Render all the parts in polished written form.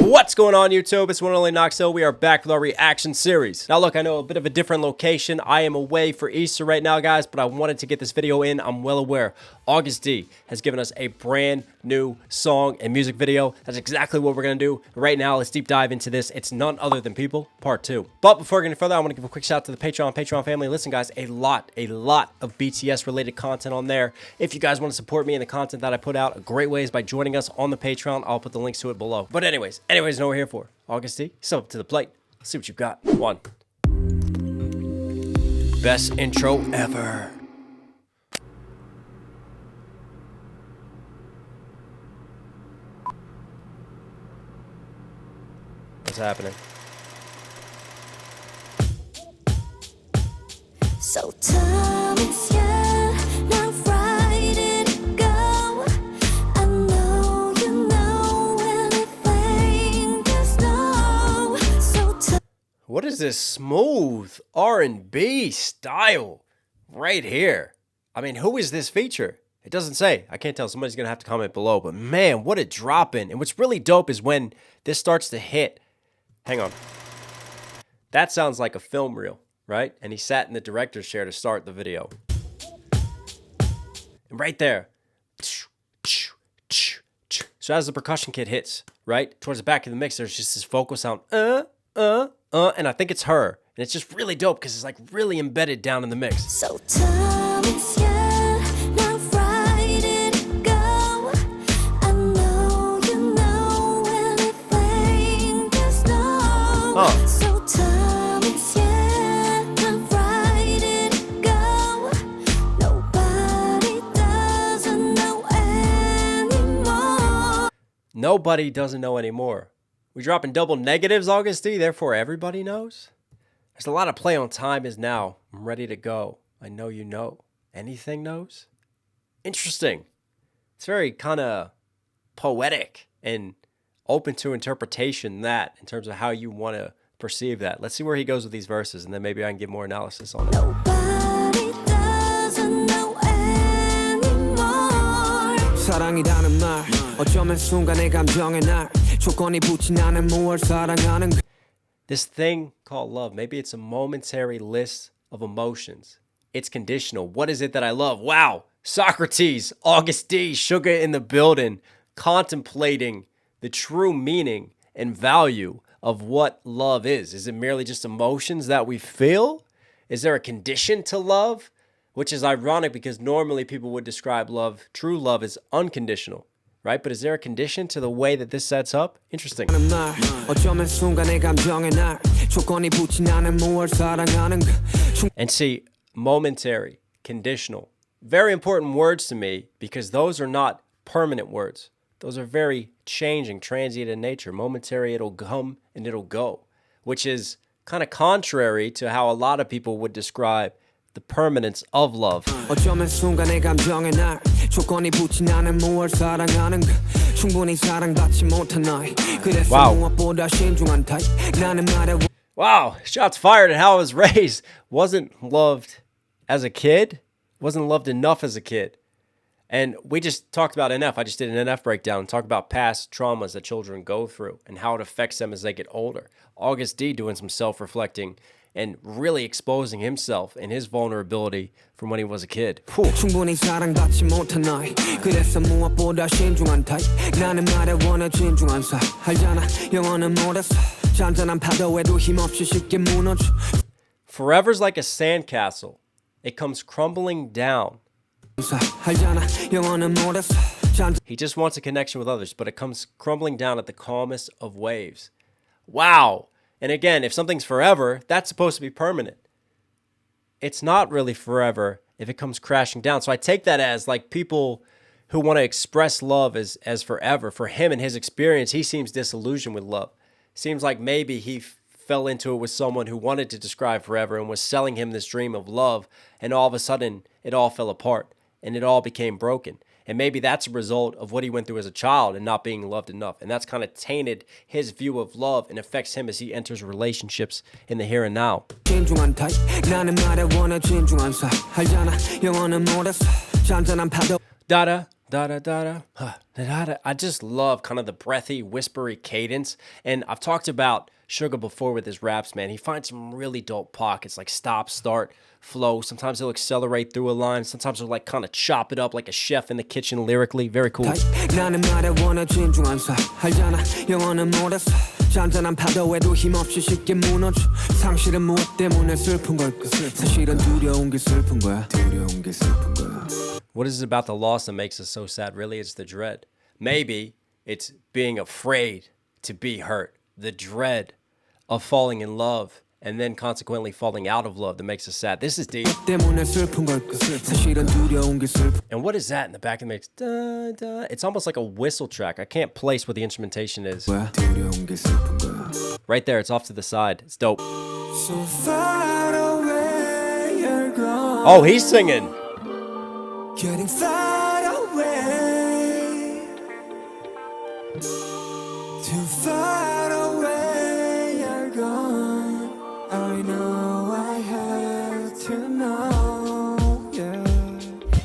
What's going on, YouTube? It's one and only Knox Hill. We are back with our reaction series. Now look, I know a bit of a different location. I am away for Easter right now, guys, but I wanted to get this video in. I'm well aware Agust has given us a brand new song and music video. That's exactly what we're going to do. Right now, let's deep dive into this. It's none other than People Part 2. But before we get any further, I want to give a quick shout out to the Patreon family. Listen, guys, a lot of BTS related content on there. If you guys want to support me and the content that I put out, a great way is by joining us on the Patreon. I'll put the links to it below. But anyways, know what we're here for. Agust, step up to the plate. Let's see what you've got. One. Best intro ever. What's happening? So time is here, now right it go. I know you know anything there's no. So what is this smooth R&B style right here? I mean, who is this feature? It doesn't say. I can't tell. Somebody's going to have to comment below. But man, what a drop in. And what's really dope is when this starts to hit. Hang on. That sounds like a film reel, right? And he sat in the director's chair to start the video. And right there. So as the percussion kit hits, right? Towards the back of the mix, there's just this vocal sound. And I think it's her. And it's just really dope because it's like really embedded down in the mix. So time is here. So time is here, now right it go. Nobody doesn't know anymore. Nobody doesn't know anymore. We dropping double negatives, Agust, therefore everybody knows. There's a lot of play on time is now. I'm ready to go. I know you know. Anything knows? Interesting. It's very kind of poetic and open to interpretation that in terms of how you want to perceive that. Let's see where he goes with these verses, and then maybe I can give more analysis on it. Nobody doesn't know anymore. 사랑이라는 말 어쩌면 순간의 감정의 날 조건이 붙진 않은 무얼 사랑하는. This thing called love, maybe it's a momentary list of emotions. It's conditional. What is it that I love? Wow. Socrates, Agust, Suga in the building, contemplating the true meaning and value of what love is. Is it merely just emotions that we feel? Is there a condition to love? Which is ironic because normally people would describe love, true love, as unconditional, right? But is there a condition to the way that this sets up? Interesting. And see, momentary, conditional, very important words to me because those are not permanent words. Those are very changing, transient in nature. Momentary, it'll come and it'll go, which is kind of contrary to how a lot of people would describe the permanence of love. Wow, shots fired at how I was raised. Wasn't loved as a kid. Wasn't loved enough as a kid. And we just talked about NF. I just did an NF breakdown and talked about past traumas that children go through and how it affects them as they get older. Agust doing some self-reflecting and really exposing himself and his vulnerability from when he was a kid. Forever's like a sandcastle. It comes crumbling down. He just wants a connection with others, but it comes crumbling down at the calmest of waves. Wow. And again, if something's forever, that's supposed to be permanent. It's not really forever if it comes crashing down. So I take that as like people who want to express love as forever. For him and his experience, he seems disillusioned with love. Seems like maybe he fell into it with someone who wanted to describe forever and was selling him this dream of love, and all of a sudden it all fell apart. And it all became broken. And maybe that's a result of what he went through as a child and not being loved enough. And that's kind of tainted his view of love and affects him as he enters relationships in the here and now. Dada, Da da da da. Da da. I just love kind of the breathy, whispery cadence. And I've talked about Suga before with his raps, man. He finds some really dope pockets, like stop, start, flow. Sometimes he'll accelerate through a line. Sometimes he'll like kind of chop it up like a chef in the kitchen lyrically. Very cool. 나는 말에 원해 진중한 사 알잖아 영어는 못했어 잔잔한 파도에도 힘없이 쉽게 무너져 상실은 무엇 때문에 슬픈 걸까 사실은 두려운 게 슬픈 거야 두려운 게 슬픈 거야 What is it about the loss that makes us so sad? Really, it's the dread. Maybe it's being afraid to be hurt. The dread of falling in love and then consequently falling out of love that makes us sad. This is deep. 때문에 슬픈 걸까 사실은 두려운 게 슬픈 And what is that in the back of the mix? Da, da. It's almost like a whistle track. I can't place what the instrumentation is. 거야 두려운 게 슬픈 거야 Right there, it's off to the side. It's dope. So far away you're gone Oh, he's singing. Getting far away Too far away you're gone I know I have to know yeah.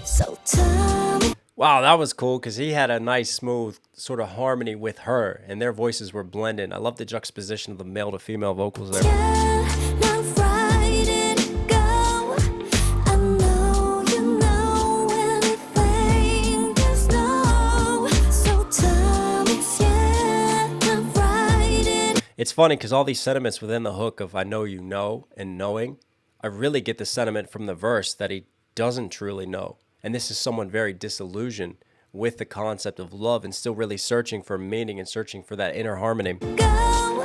So tell me Wow, that was cool because he had a nice, smooth sort of harmony with her, and their voices were blending. I love the juxtaposition of the male to female vocals there. now right it go I know you know anything there's no So tell me now right it It's funny because all these sentiments within the hook of I know you know and knowing, I really get the sentiment from the verse that he doesn't truly know. And this is someone very disillusioned with the concept of love and still really searching for meaning and searching for that inner harmony. go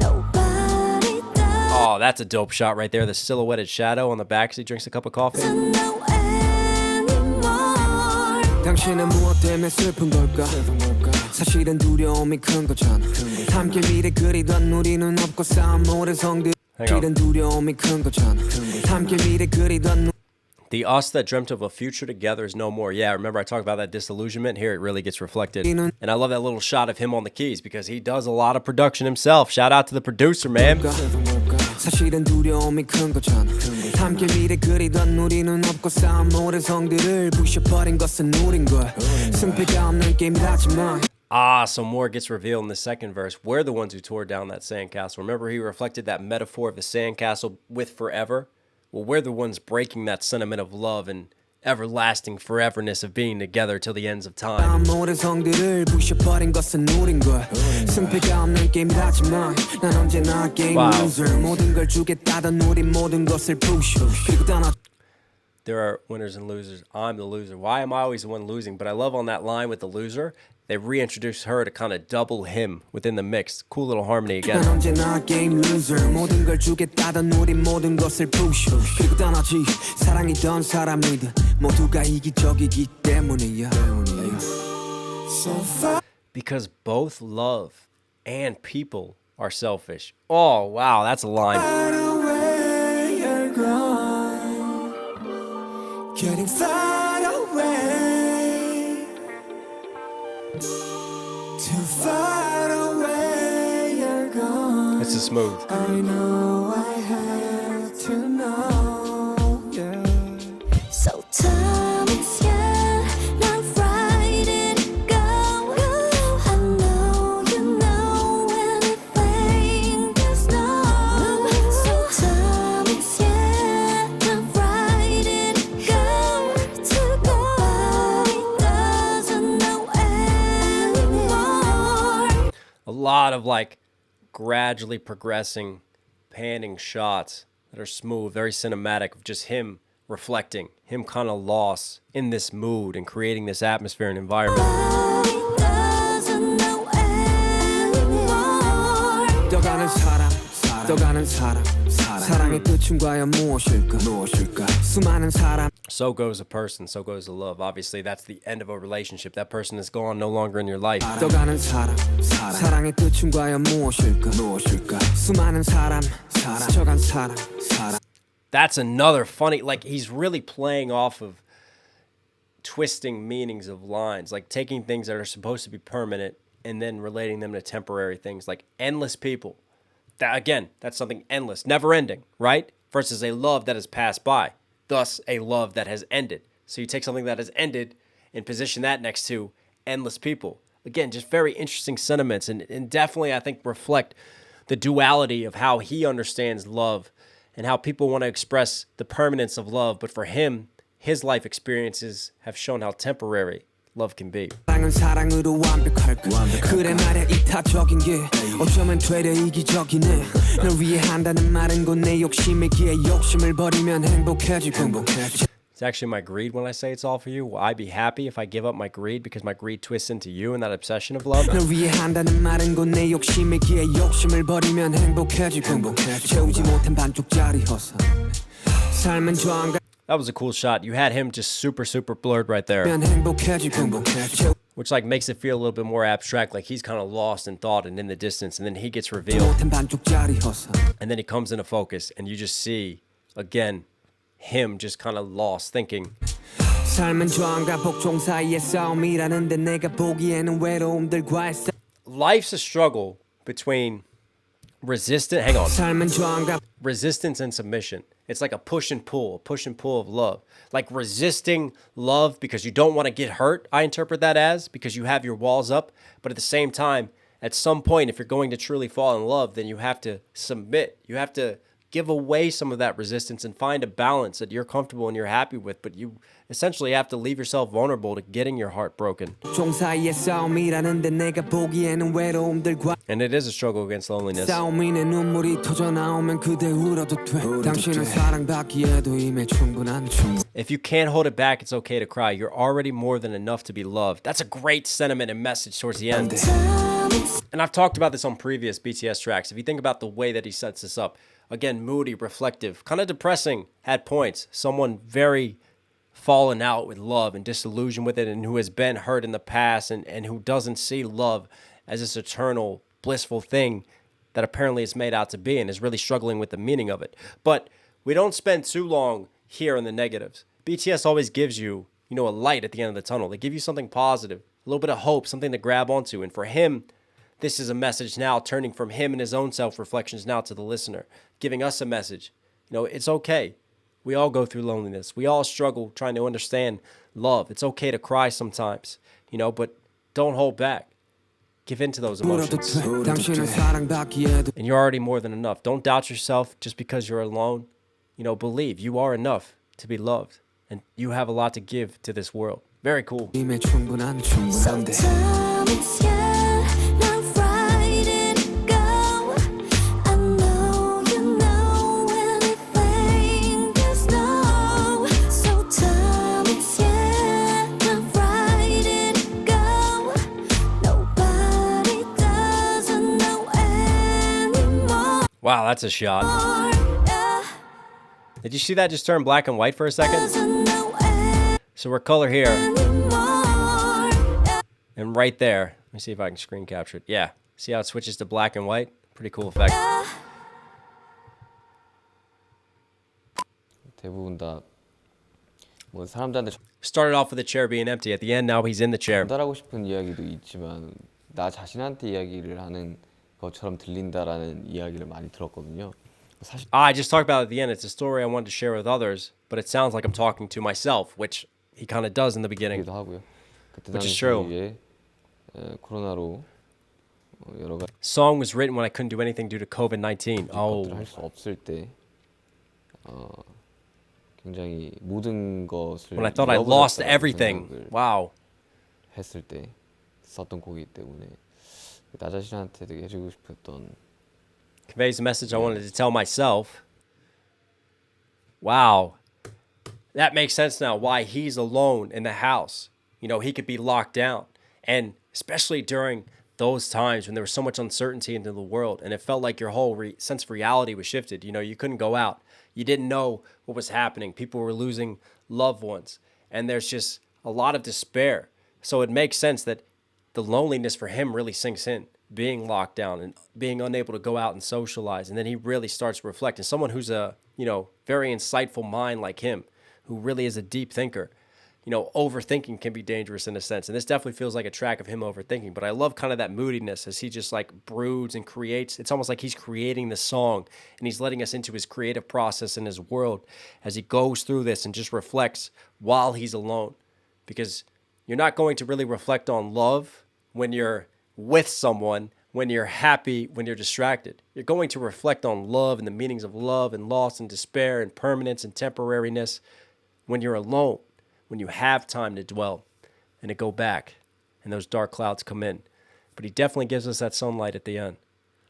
Nobody does Oh, that's a dope shot right there. The silhouetted shadow on the back as he drinks a cup of coffee. know anymore 당신은 무엇 때문에 슬픈 걸까 사실은 두려움이 큰 거잖아 함께 미래 그리던 우리는 없고 싸운 모든 성들 사실은 두려움이 큰 거잖아 함께 미래 그리던 The us that dreamt of a future together is no more. Yeah, remember I talked about that disillusionment? Here it really gets reflected. And I love that little shot of him on the keys because he does a lot of production himself. Shout out to the producer, man. 사실은 두려움이 큰 거잖아 함께 미래 그리던 우리는 없고 싸운 모든 성들을 부셔버린 것은 우린 걸 승패가 없는 게임이라지만 Ah, some more gets revealed in the second verse. We're the ones who tore down that sandcastle. Remember he reflected that metaphor of the sandcastle with forever? Well, we're the ones breaking that sentiment of love and everlasting foreverness of being together till the ends of time. 모든 성들을 부셔버린 것은 우린 걸 승패가 없는 게임이라지만 난 언제나 게임 loser 모든 걸 주겠다던 우린 모든 것을 부셔 그리고 떠나 There are winners and losers. I'm the loser. Why am I always the one losing? But I love on that line with the loser, they reintroduced her to kind of double him within the mix. Cool little harmony 난 again. 언제나 게임 loser 모든 걸 주겠다던 우린 모든 것을 부셔 그리고 떠나지 사랑이던 사람이든 모두가 이기적이기 때문이야 So far Because both love and people are selfish. Oh, wow, that's a line. away you're gone Getting far away Too far away you're gone This is smooth. I know I have to know yeah. So tell me now right it go I know you know anything there's no So tell me now right it go to go doesn't know anymore A lot of like gradually progressing panning shots that are smooth, very cinematic of just him reflecting, him kind of lost in this mood and creating this atmosphere and environment. doesn't know anymore 떠가는 사람 떠가는 사람 사랑의 끝은 과연 무엇일까 수많은 사람 So goes a person, so goes the love. Obviously, that's the end of a relationship. That person is gone, no longer in your life. 떠가는 사람 사랑의 끝은 과연 무엇일까 수많은 사람 스쳐간 사람 That's another funny, like he's really playing off of twisting meanings of lines, like taking things that are supposed to be permanent and then relating them to temporary things, like endless people. That again, that's something endless, never ending, right? Versus a love that has passed by, thus a love that has ended. So you take something that has ended and position that next to endless people. Again, just very interesting sentiments, and definitely, I think, reflect the duality of how he understands love and how people want to express the permanence of love. But for him, his life experiences have shown how temporary love can be. 사랑은 사랑으로 완벽할까 그래 말야 이타적인 게 어쩌면 되려 이기적이네 널 위해 한다는 말은 곧 내 욕심이기에 욕심을 버리면 행복해지고 It's actually my greed when I say it's all for you. Will I be happy if I give up my greed because my greed twists into you and that obsession of love? 널 위해 한다는 말은 곧 내 욕심이기에 욕심을 버리면 행복해지고 채우지 못한 반쪽짜리 허사 삶은 저항과 That was a cool shot. You had him just super, super blurred right there, which like makes it feel a little bit more abstract, like he's kind of lost in thought and in the distance, and then he gets revealed, and then he comes into focus, and you just see, again, him just kind of lost, thinking. Life's a struggle between resistance and submission. It's like a push and pull of love. Like resisting love because you don't want to get hurt, I interpret that as, because you have your walls up. But at the same time, at some point, if you're going to truly fall in love, then you have to submit. You have to give away some of that resistance and find a balance that you're comfortable and you're happy with. But you essentially have to leave yourself vulnerable to getting your heart broken. And it is a struggle against loneliness. If you can't hold it back, it's okay to cry. You're already more than enough to be loved. That's a great sentiment and message towards the end. And I've talked about this on previous BTS tracks. If you think about the way that he sets this up, again, moody, reflective, kind of depressing at points. Someone very fallen out with love and disillusioned with it, and who has been hurt in the past, and who doesn't see love as this eternal, blissful thing that apparently it's made out to be, and is really struggling with the meaning of it. But we don't spend too long here in the negatives. BTS always gives you, a light at the end of the tunnel. They give you something positive, a little bit of hope, something to grab onto. And for him, this is a message now turning from him and his own self-reflections now to the listener, giving us a message. It's okay. We all go through loneliness. We all struggle trying to understand love. It's okay to cry sometimes, but don't hold back. Give in to those emotions. And you're already more than enough. Don't doubt yourself just because you're alone. Believe you are enough to be loved. And you have a lot to give to this world. Very cool. Wow, that's a shot. Did you see that just turn black and white for a second? So we're color here. And right there. Let me see if I can screen capture it. Yeah. See how it switches to black and white? Pretty cool effect. 대부분 다 뭐 사람들한테 Started off with the chair being empty. At the end, now he's in the chair. 전달하고 싶은 이야기도 있지만 나 자신한테 이야기를 하는 것처럼 들린다라는 이야기를 많이 들었거든요. 사실 I just talked about it at the end. It's a story I wanted to share with others, but it sounds like I'm talking to myself, which he kind of does in the beginning. 기도 하고요. 그때 Which is true. 당시에 코로나로 여러 가지 Song was written when I couldn't do anything due to COVID-19. 것들을 Oh, 할 수 없을 때 굉장히 모든 것을 when I thought I lost 잃어버렸다라는 everything. 생각을 Wow. 했을 때 썼던 곡이기 때문에 나 자신한테 되게 해주고 싶었던 Conveys the message I wanted to tell myself. Wow. That makes sense now why he's alone in the house. He could be locked down. And especially during those times when there was so much uncertainty into the world and it felt like your whole sense of reality was shifted. You couldn't go out. You didn't know what was happening. People were losing loved ones. And there's just a lot of despair. So it makes sense that the loneliness for him really sinks in, being locked down and being unable to go out and socialize. And then he really starts to reflect. And someone who's a, very insightful mind like him, who really is a deep thinker, overthinking can be dangerous in a sense. And this definitely feels like a track of him overthinking. But I love kind of that moodiness as he just like broods and creates. It's almost like he's creating the song and he's letting us into his creative process in his world as he goes through this and just reflects while he's alone. Because You're not going to really reflect on love when you're with someone, when you're happy, when you're distracted. You're going to reflect on love and the meanings of love and loss and despair and permanence and temporariness when you're alone, when you have time to dwell and to go back and those dark clouds come in. But he definitely gives us that sunlight at the end.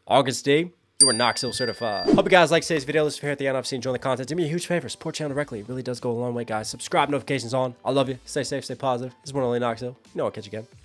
August D, you are Knox Hill certified. Hope you guys like today's video. Listen here at the end. Obviously, enjoying the content. Do me a huge favor. Support channel directly. It really does go a long way, guys. Subscribe, notifications on. I love you. Stay safe, stay positive. This is one only Knox Hill. You know I'll catch you again.